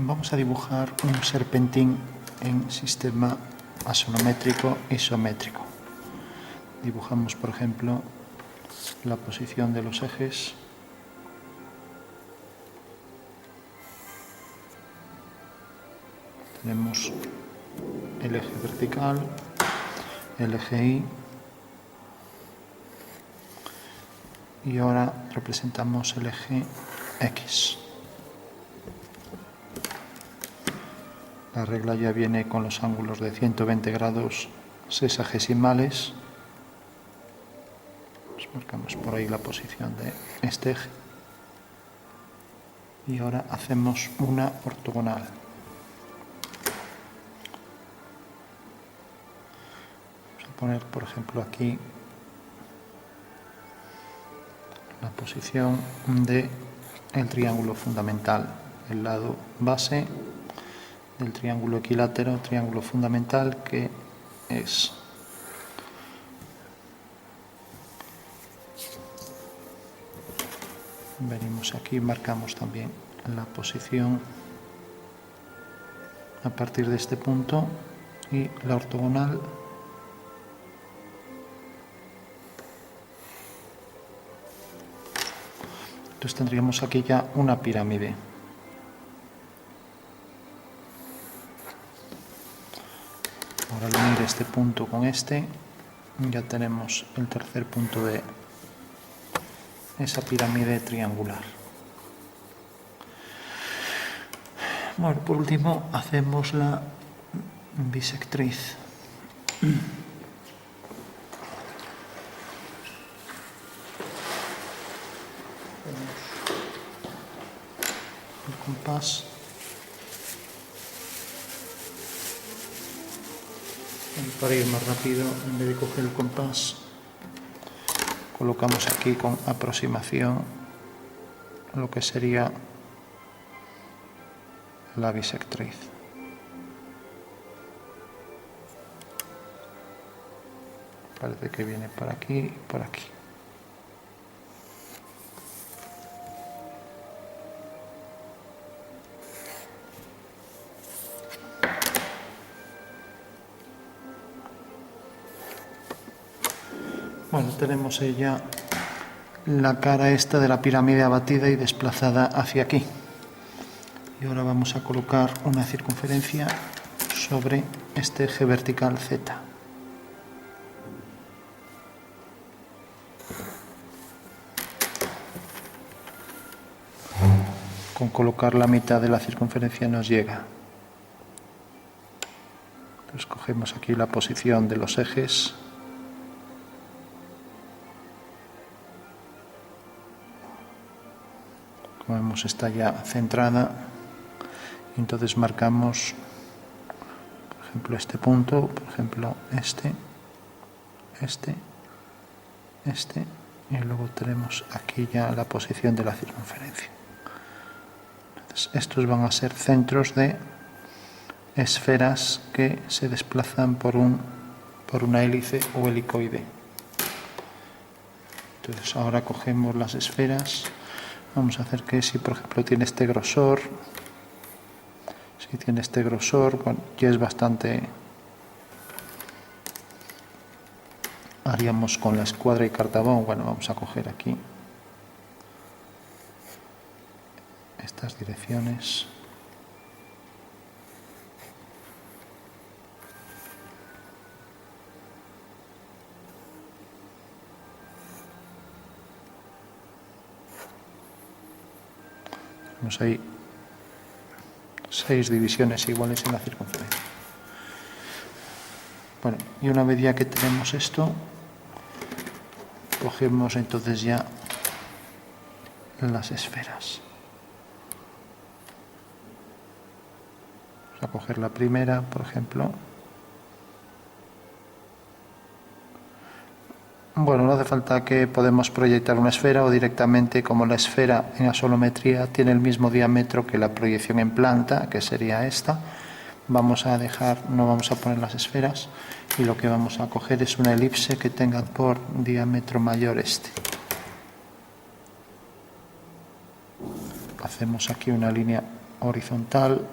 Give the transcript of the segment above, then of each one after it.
Vamos a dibujar un serpentín en sistema axonométrico isométrico. Dibujamos, por ejemplo, la posición de los ejes. Tenemos el eje vertical, el eje Y, y ahora representamos el eje X. La regla ya viene con los ángulos de 120 grados sexagesimales. Marcamos por ahí la posición de este eje. Y ahora hacemos una ortogonal. Vamos a poner, por ejemplo, aquí la posición del triángulo fundamental, el lado base del triángulo equilátero, triángulo fundamental, que es venimos aquí, marcamos también la posición a partir de este punto y la ortogonal. Entonces tendríamos aquí ya una pirámide. Ahora al unir este punto con este, ya tenemos el tercer punto de esa pirámide triangular. Bueno, por último hacemos la bisectriz. El compás. Y para ir más rápido, en vez de coger el compás, colocamos aquí con aproximación lo que sería la bisectriz. Parece que viene por aquí y por aquí. Bueno, tenemos ya la cara esta de la pirámide abatida y desplazada hacia aquí. Y ahora vamos a colocar una circunferencia sobre este eje vertical Z. Con colocar la mitad de la circunferencia nos llega. Entonces cogemos aquí la posición de los ejes. Como vemos, está ya centrada. Entonces marcamos, por ejemplo, este punto, por ejemplo, este, y luego tenemos aquí ya la posición de la circunferencia. Entonces, estos van a ser centros de esferas que se desplazan por una hélice o helicoide. Entonces, ahora cogemos las esferas. Vamos a hacer que si, por ejemplo, tiene este grosor, bueno, ya es bastante. Haríamos con la escuadra y cartabón. Bueno, vamos a coger aquí estas direcciones. Tenemos ahí 6 divisiones iguales en la circunferencia. Bueno, y una vez ya que tenemos esto, cogemos entonces ya las esferas. Vamos a coger la primera, por ejemplo. Bueno, no hace falta, que podemos proyectar una esfera o directamente, como la esfera en axonometría tiene el mismo diámetro que la proyección en planta, que sería esta, no vamos a poner las esferas, y lo que vamos a coger es una elipse que tenga por diámetro mayor este. Hacemos aquí una línea horizontal.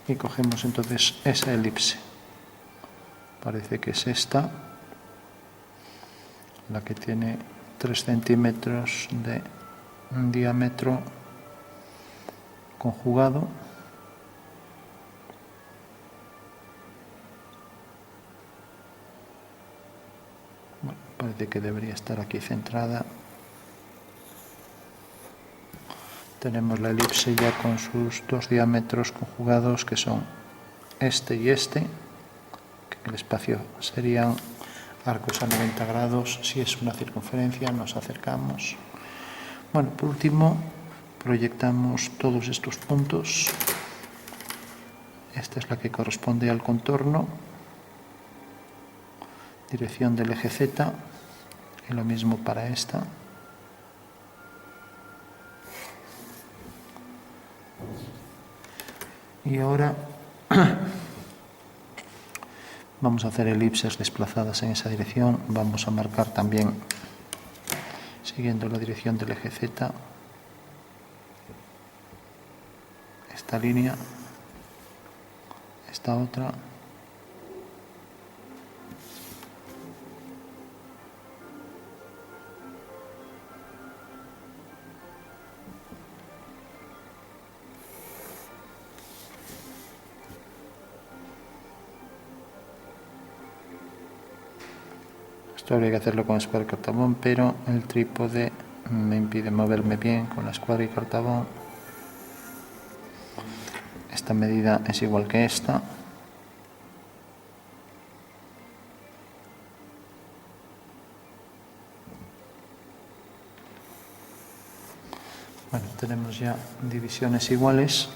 Y cogemos entonces esa elipse. Parece que es esta, la que tiene 3 centímetros de diámetro conjugado. Bueno, parece que debería estar aquí centrada. Tenemos la elipse ya con sus 2 diámetros conjugados, que son este y este, que el espacio serían arcos a 90 grados. Si es una circunferencia, nos acercamos. Bueno, por último, proyectamos todos estos puntos. Esta es la que corresponde al contorno, dirección del eje Z, y lo mismo para esta. Y ahora vamos a hacer elipses desplazadas en esa dirección. Vamos a marcar también, siguiendo la dirección del eje Z, esta línea, esta otra. Esto habría que hacerlo con escuadra y cartabón, pero el trípode me impide moverme bien con la escuadra y cartabón. Esta medida es igual que esta. Bueno, tenemos ya divisiones iguales.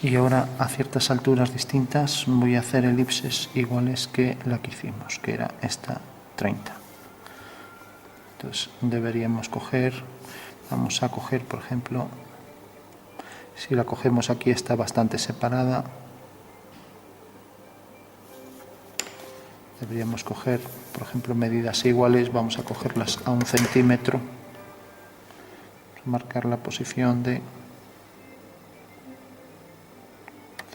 Y ahora, a ciertas alturas distintas, voy a hacer elipses iguales que la que hicimos, que era esta 30. Entonces deberíamos vamos a coger, por ejemplo, si la cogemos aquí está bastante separada. Deberíamos coger, por ejemplo, medidas iguales, vamos a cogerlas a 1 centímetro. Marcar la posición de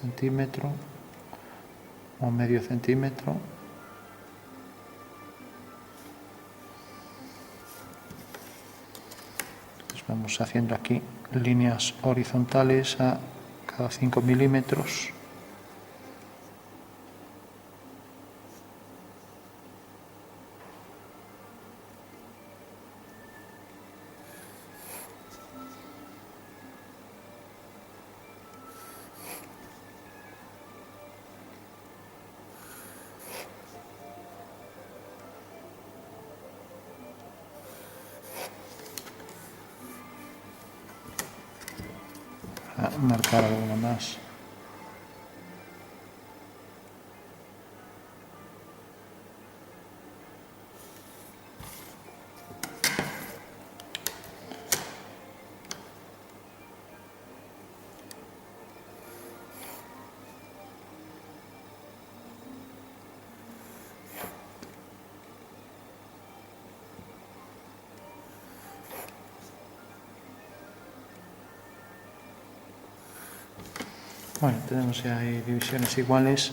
centímetro o medio centímetro. Entonces vamos haciendo aquí líneas horizontales a cada 5 milímetros. A marcar alguna más. Bueno, tenemos ya ahí divisiones iguales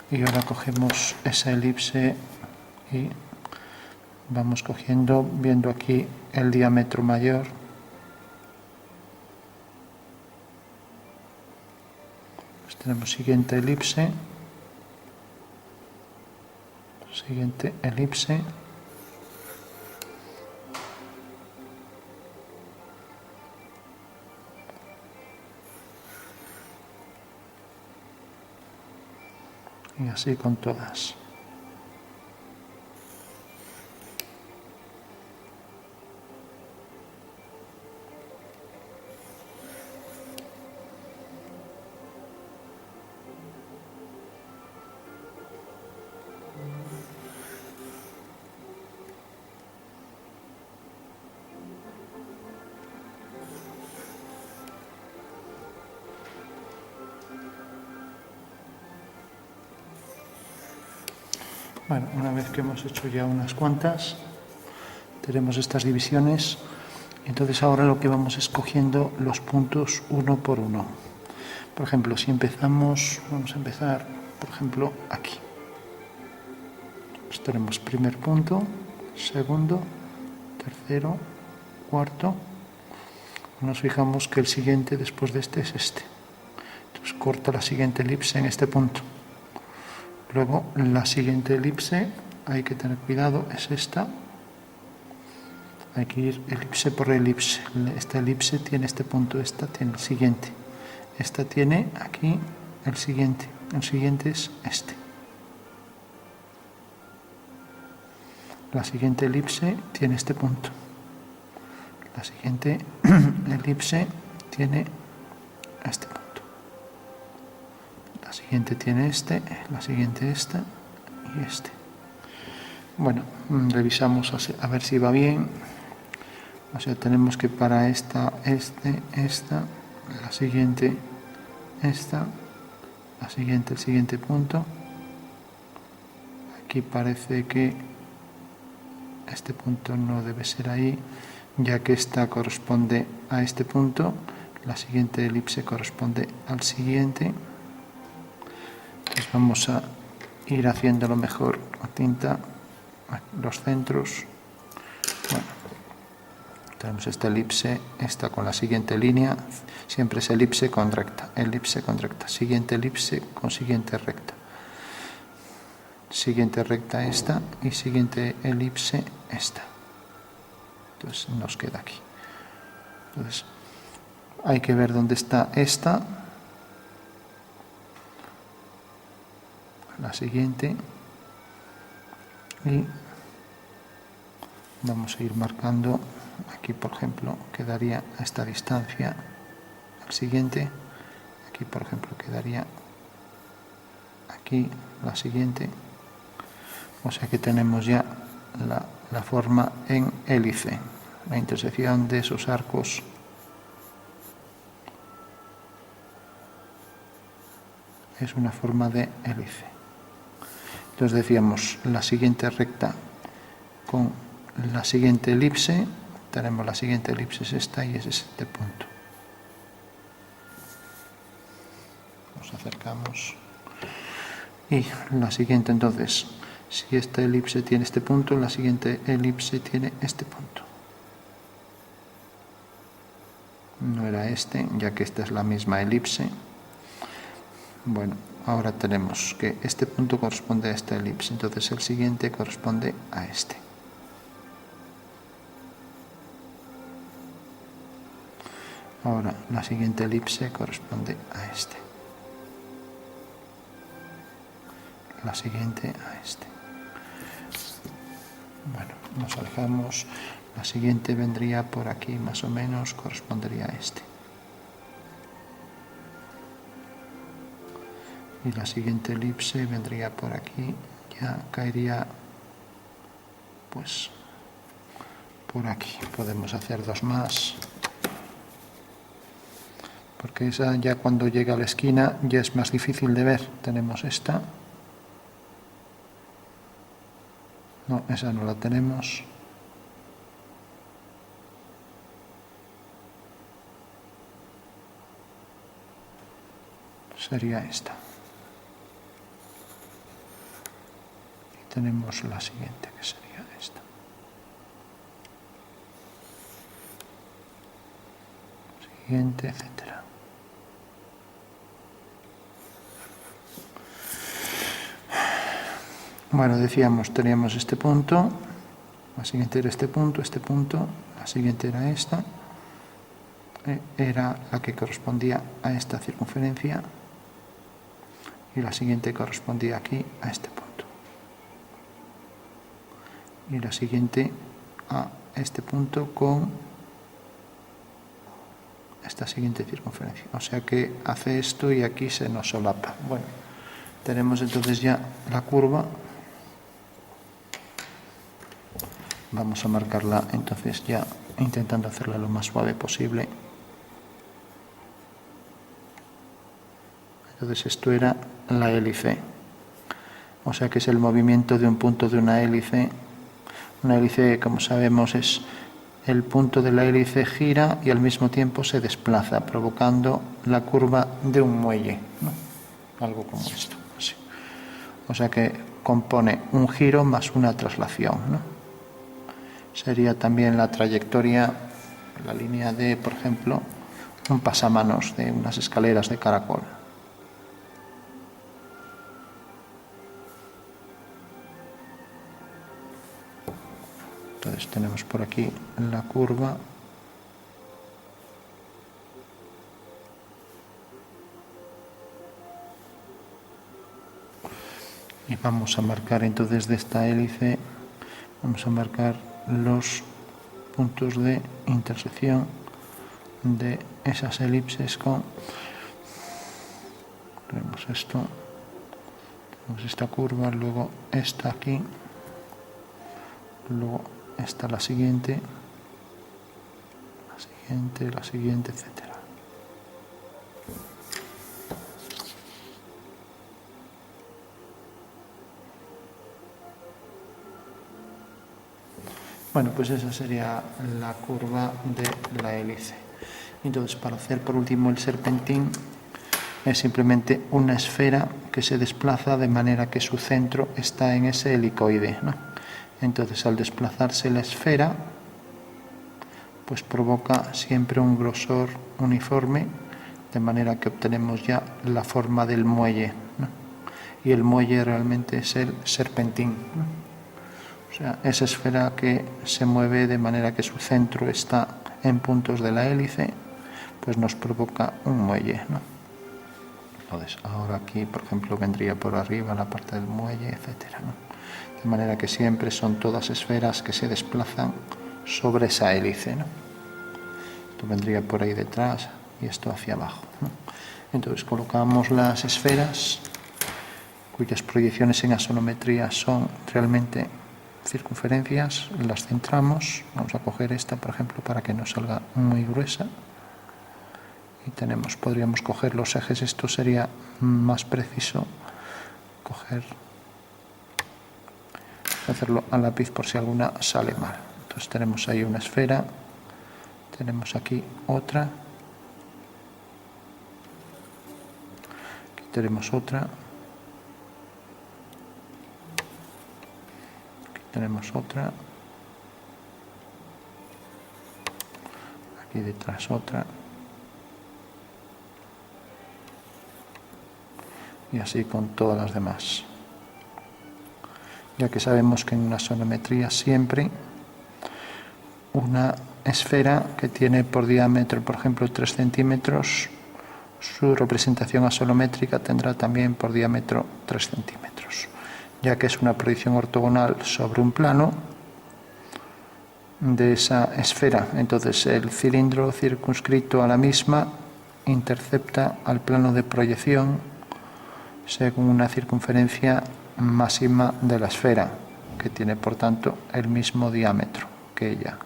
y ahora cogemos esa elipse y vamos cogiendo, viendo aquí el diámetro mayor. Pues tenemos siguiente elipse, y así con todas. Bueno, una vez que hemos hecho ya unas cuantas, tenemos estas divisiones. Entonces ahora lo que vamos escogiendo los puntos uno por uno. Por ejemplo, si empezamos, vamos a empezar, por ejemplo, aquí. Pues tenemos primer punto, segundo, tercero, cuarto. Nos fijamos que el siguiente después de este es este. Entonces corta la siguiente elipse en este punto. Luego la siguiente elipse, hay que tener cuidado, es esta. Hay que ir elipse por elipse. Esta elipse tiene este punto, esta tiene el siguiente. Esta tiene aquí el siguiente es este. La siguiente elipse tiene este punto. La siguiente elipse tiene este punto. La siguiente tiene este, la siguiente esta y este. Bueno, revisamos a ver si va bien. O sea, tenemos que para esta, esta, la siguiente, esta, la siguiente, el siguiente punto. Aquí parece que este punto no debe ser ahí, ya que esta corresponde a este punto. La siguiente elipse corresponde al siguiente. Entonces vamos a ir haciéndolo mejor con tinta, los centros. Bueno, tenemos esta elipse, esta con la siguiente línea, siempre es elipse con recta, siguiente elipse con siguiente recta, siguiente recta esta y siguiente elipse esta. Entonces nos queda aquí. Entonces hay que ver dónde está esta, la siguiente, y vamos a ir marcando. Aquí, por ejemplo, quedaría a esta distancia el siguiente. Aquí, por ejemplo, quedaría aquí la siguiente. O sea que tenemos ya la forma en hélice, la intersección de esos arcos. Es una forma de hélice. Entonces decíamos la siguiente recta con la siguiente elipse. Tenemos la siguiente elipse es esta y es este punto. Nos acercamos. Y la siguiente, entonces, si esta elipse tiene este punto, la siguiente elipse tiene este punto. No era este, ya que esta es la misma elipse. Bueno, ahora tenemos que este punto corresponde a esta elipse, entonces el siguiente corresponde a este. Ahora la siguiente elipse corresponde a este. La siguiente a este. Bueno, nos alejamos. La siguiente vendría por aquí, más o menos, correspondería a este. Y la siguiente elipse vendría por aquí, ya caería pues por aquí. Podemos hacer dos más, porque esa ya cuando llega a la esquina ya es más difícil de ver. Tenemos esta. No, esa no la tenemos. Sería esta. Y tenemos la siguiente, que sería esta. Siguiente, etcétera. Bueno, decíamos, teníamos este punto, la siguiente era este punto, la siguiente era esta, era la que correspondía a esta circunferencia, y la siguiente correspondía aquí a este punto, y la siguiente a este punto con esta siguiente circunferencia. O sea que hace esto y aquí se nos solapa. Bueno, tenemos entonces ya la curva. Vamos a marcarla entonces ya intentando hacerla lo más suave posible. Entonces esto era la hélice, o sea que es el movimiento de un punto de una hélice. Una hélice, como sabemos, es el punto de la hélice gira y al mismo tiempo se desplaza, provocando la curva de un muelle, ¿no? Algo como esto, así. O sea que compone un giro más una traslación, ¿no? Sería también la trayectoria, la línea de, por ejemplo, un pasamanos de unas escaleras de caracol. Entonces tenemos por aquí la curva. Y vamos a marcar entonces de esta hélice, vamos a marcar los puntos de intersección de esas elipses con, tenemos esto, tenemos esta curva, luego esta aquí, luego esta la siguiente, etcétera. Bueno, pues esa sería la curva de la hélice. Entonces, para hacer por último el serpentín, es simplemente una esfera que se desplaza de manera que su centro está en ese helicoide, ¿no? Entonces, al desplazarse la esfera, pues provoca siempre un grosor uniforme, de manera que obtenemos ya la forma del muelle, ¿no? Y el muelle realmente es el serpentín, ¿no? O sea, esa esfera que se mueve de manera que su centro está en puntos de la hélice, pues nos provoca un muelle, ¿no? Entonces, ahora aquí, por ejemplo, vendría por arriba la parte del muelle, etcétera, ¿no? De manera que siempre son todas esferas que se desplazan sobre esa hélice, ¿no? Esto vendría por ahí detrás y esto hacia abajo, ¿no? Entonces, colocamos las esferas cuyas proyecciones en axonometría son realmente circunferencias, las centramos. Vamos a coger esta, por ejemplo, para que no salga muy gruesa. Y tenemos, podríamos coger los ejes, esto sería más preciso hacerlo a lápiz por si alguna sale mal. Entonces tenemos ahí una esfera, tenemos aquí otra, aquí tenemos otra, tenemos otra, aquí detrás otra, y así con todas las demás. Ya que sabemos que en una axonometría siempre una esfera que tiene por diámetro, por ejemplo, 3 centímetros, su representación axonométrica tendrá también por diámetro 3 centímetros. Ya que es una proyección ortogonal sobre un plano de esa esfera. Entonces el cilindro circunscrito a la misma intercepta al plano de proyección según una circunferencia máxima de la esfera, que tiene por tanto el mismo diámetro que ella.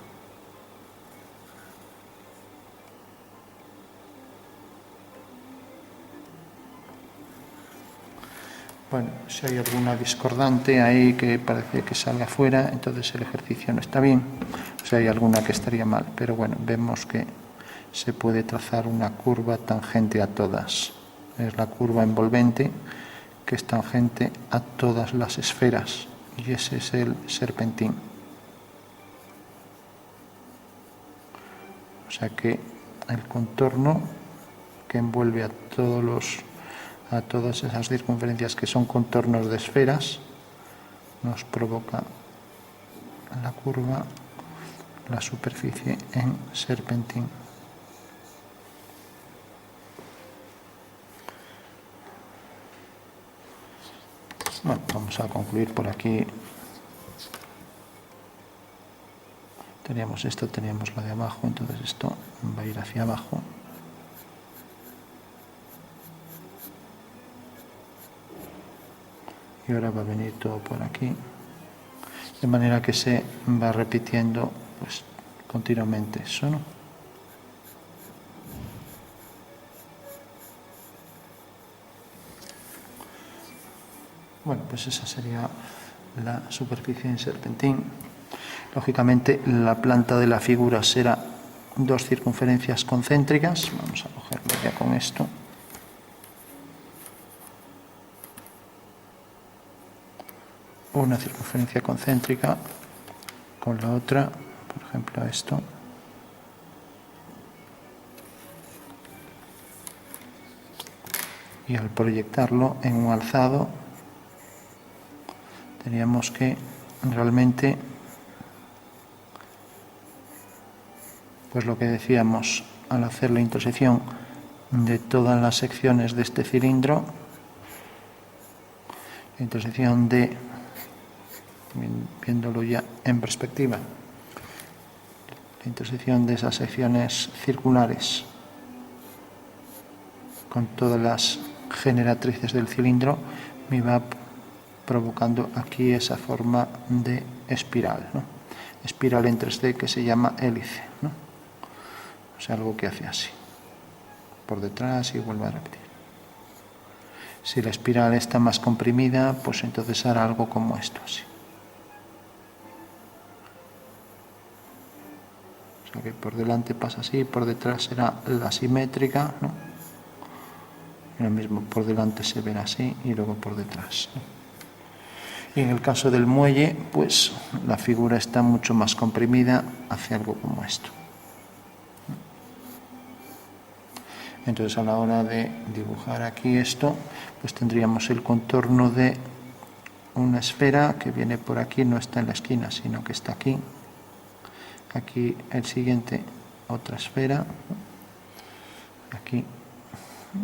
Bueno, si hay alguna discordante ahí que parece que salga fuera, entonces el ejercicio no está bien. Si hay alguna que estaría mal, pero bueno, vemos que se puede trazar una curva tangente a todas. Es la curva envolvente que es tangente a todas las esferas, y ese es el serpentín. O sea que el contorno que envuelve a todas esas circunferencias que son contornos de esferas, nos provoca la curva, la superficie en serpentín. Bueno, vamos a concluir por aquí. Teníamos esto, teníamos la de abajo, entonces esto va a ir hacia abajo. Y ahora va a venir todo por aquí, de manera que se va repitiendo pues continuamente eso, ¿no? Bueno, pues esa sería la superficie en serpentín. Lógicamente la planta de la figura será 2 circunferencias concéntricas. Vamos a cogerlo ya con esto. Una circunferencia concéntrica con la otra, por ejemplo esto. Y al proyectarlo en un alzado, teníamos que realmente, pues lo que decíamos, al hacer la intersección de todas las secciones de este cilindro, la intersección de, viéndolo ya en perspectiva, la intersección de esas secciones circulares con todas las generatrices del cilindro me va provocando aquí esa forma de espiral, ¿no? Espiral en 3D que se llama hélice, ¿no? O sea, algo que hace así, por detrás y vuelve a repetir. Si la espiral está más comprimida, pues entonces hará algo como esto, así. O sea que por delante pasa así, por detrás será la simétrica, ¿no? Y lo mismo, por delante se verá así y luego por detrás, ¿no? Y en el caso del muelle, pues la figura está mucho más comprimida hacia algo como esto. Entonces a la hora de dibujar aquí esto, pues tendríamos el contorno de una esfera que viene por aquí, no está en la esquina, sino que está aquí. Aquí el siguiente, otra esfera. Aquí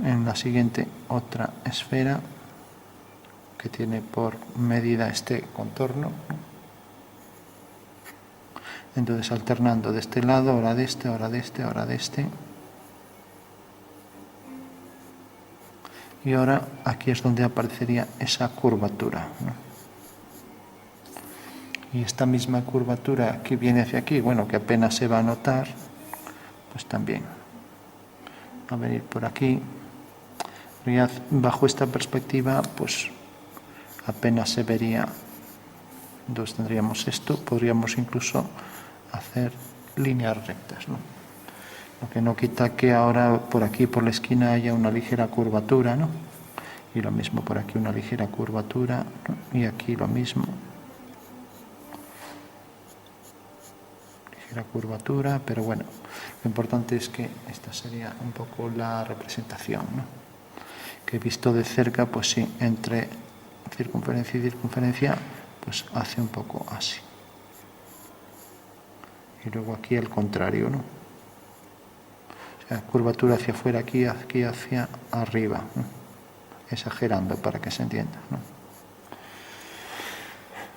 en la siguiente otra esfera que tiene por medida este contorno. Entonces alternando de este lado, ahora de este, ahora de este, ahora de este. Y ahora aquí es donde aparecería esa curvatura, ¿no? Y esta misma curvatura que viene hacia aquí, bueno, que apenas se va a notar, pues también va a venir por aquí. Y bajo esta perspectiva, pues apenas se vería. Entonces tendríamos esto, podríamos incluso hacer líneas rectas, ¿no? Lo que no quita que ahora por aquí, por la esquina, haya una ligera curvatura, ¿no? Y lo mismo por aquí, una ligera curvatura, ¿no? Y aquí lo mismo. Ligera curvatura, pero bueno, lo importante es que esta sería un poco la representación, ¿no? Que visto de cerca, pues sí, entre circunferencia y circunferencia, pues hace un poco así. Y luego aquí al contrario, ¿no? O sea, curvatura hacia afuera, aquí hacia arriba, ¿no? Exagerando para que se entienda, ¿no?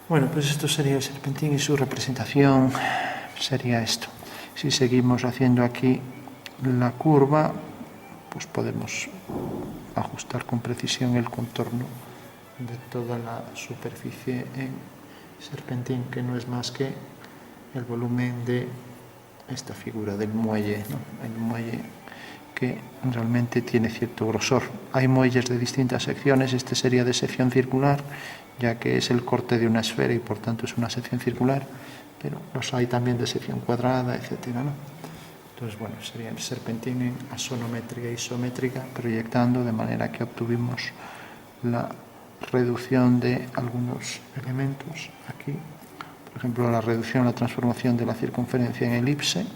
Bueno, pues esto sería el serpentín y su representación sería esto. Si seguimos haciendo aquí la curva, pues podemos ajustar con precisión el contorno de toda la superficie en serpentín, que no es más que el volumen de esta figura del muelle, ¿no? El muelle que realmente tiene cierto grosor. Hay muelles de distintas secciones, este sería de sección circular, ya que es el corte de una esfera y por tanto es una sección circular, pero los hay también de sección cuadrada, etcétera, ¿no? Entonces, bueno, sería el serpentín en asonométrica e isométrica, proyectando de manera que obtuvimos la reducción de algunos elementos aquí. Por ejemplo, la reducción, la transformación de la circunferencia en elipse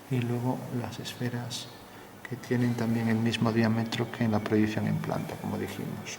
y luego las esferas que tienen también el mismo diámetro que en la proyección en planta, como dijimos.